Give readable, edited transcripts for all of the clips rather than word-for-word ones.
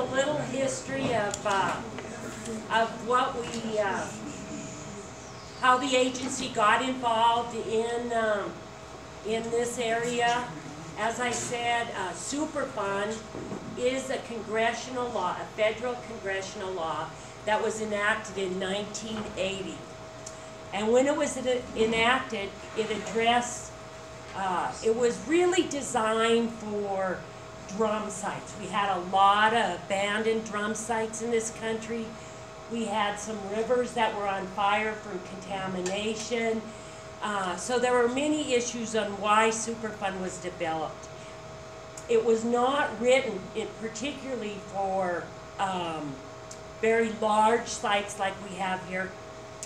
a little history of what we, how the agency got involved in this area. As I said, Superfund is a congressional law, a federal congressional law that was enacted in 1980. And when it was enacted, it addressed, it was really designed for drum sites. We had a lot of abandoned drum sites in this country. We had some rivers that were on fire from contamination. So there were many issues on why Superfund was developed. It was not written particularly for very large sites like we have here,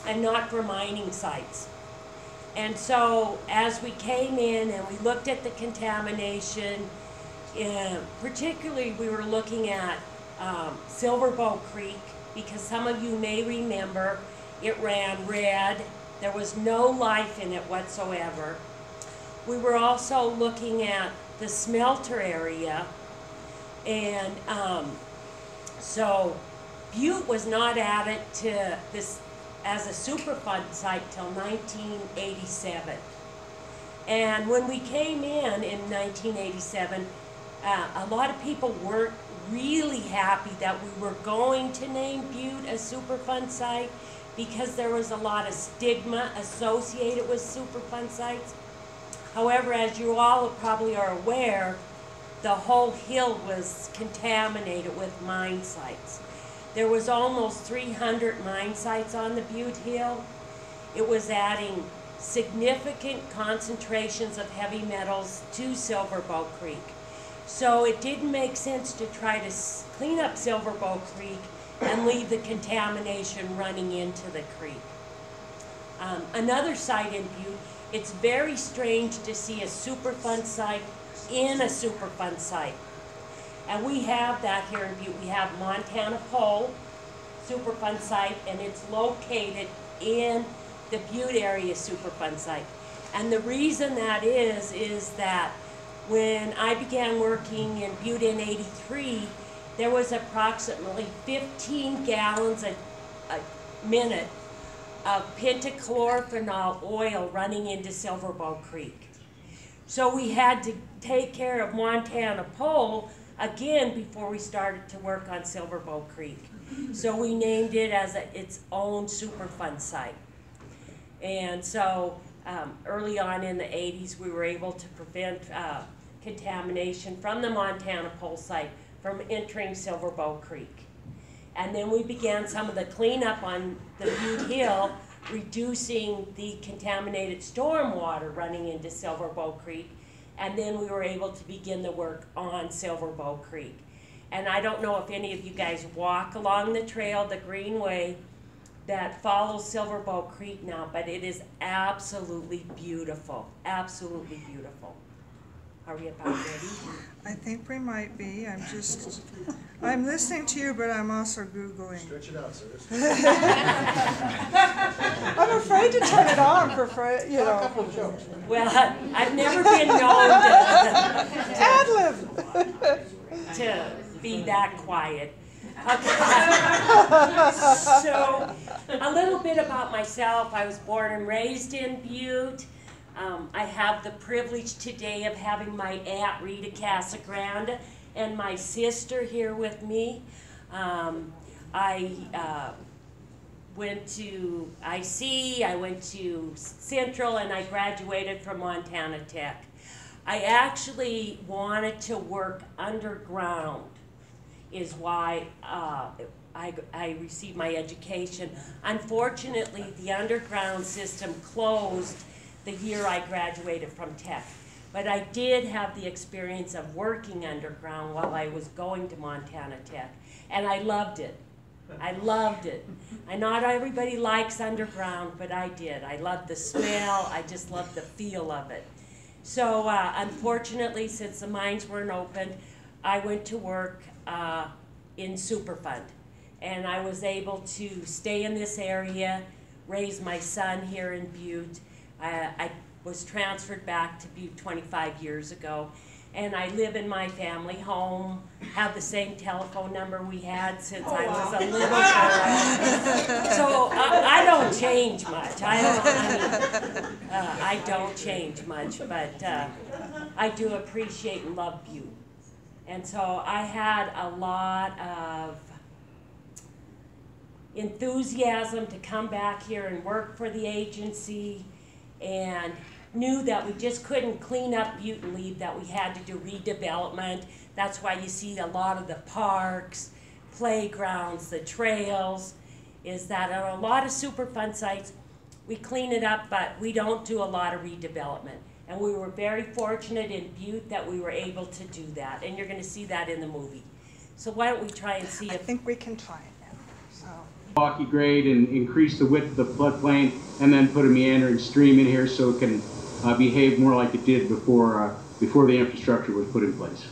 and not for mining sites. And so as we came in and we looked at the contamination, particularly we were looking at Silver Bow Creek, because some of you may remember it ran red. There was no life in it whatsoever. We were also looking at the smelter area, and so Butte was not added to this as a Superfund site till 1987. And when we came in 1987, a lot of people weren't really happy that we were going to name Butte a Superfund site, because there was a lot of stigma associated with Superfund sites. However, as you all probably are aware, the whole hill was contaminated with mine sites. There was almost 300 mine sites on the Butte Hill. It was adding significant concentrations of heavy metals to Silver Bow Creek. So it didn't make sense to try to clean up Silver Bow Creek and leave the contamination running into the creek. Another site in Butte, it's very strange to see a Superfund site in a Superfund site. And we have that here in Butte. We have Montana Pole Superfund site, and it's located in the Butte area Superfund site. And the reason that is that when I began working in Butte in '83, there was approximately 15 gallons a minute of pentachlorophenol oil running into Silver Bow Creek. So we had to take care of Montana Pole again before we started to work on Silver Bow Creek. So we named it as its own Superfund site. And so early on in the 80s, we were able to prevent contamination from the Montana Pole site from entering Silver Bow Creek. And then we began some of the cleanup on the Butte Hill, reducing the contaminated storm water running into Silver Bow Creek. And then we were able to begin the work on Silver Bow Creek. And I don't know if any of you guys walk along the trail, the Greenway, that follows Silver Bow Creek now, but it is absolutely beautiful, absolutely beautiful. Are we about ready? I think we might be. I'm listening to you, but I'm also Googling. Stretch it out, sis. I'm afraid to turn it on for, you know. A couple of jokes. Well, I've never been known to be that quiet. Okay. So, a little bit about myself. I was born and raised in Butte. I have the privilege today of having my Aunt Rita Casagrande and my sister here with me. I went to IC, I went to Central, and I graduated from Montana Tech. I actually wanted to work underground, is why I received my education. Unfortunately, the underground system closed the year I graduated from Tech. But I did have the experience of working underground while I was going to Montana Tech, and I loved it. I loved it. I not everybody likes underground, but I did. I loved the smell. I just loved the feel of it. So unfortunately, since the mines weren't open, I went to work in Superfund. And I was able to stay in this area, raise my son here in Butte. I was transferred back to Butte 25 years ago. and I live in my family home, have the same telephone number we had since I was a little girl. So I don't change much. I don't change much, but I do appreciate and love Butte. And so I had a lot of enthusiasm to come back here and work for the agency, and knew that we just couldn't clean up Butte and leave, that we had to do redevelopment. That's why you see a lot of the parks, playgrounds, the trails, is that on a lot of Superfund sites, we clean it up, but we don't do a lot of redevelopment. And we were very fortunate in Butte that we were able to do that. And you're going to see that in the movie. So why don't we try and see I if... think we can try it now. So. Walkie grade and increase the width of the floodplain, and then put a meandering stream in here so it can behave more like it did before the infrastructure was put in place.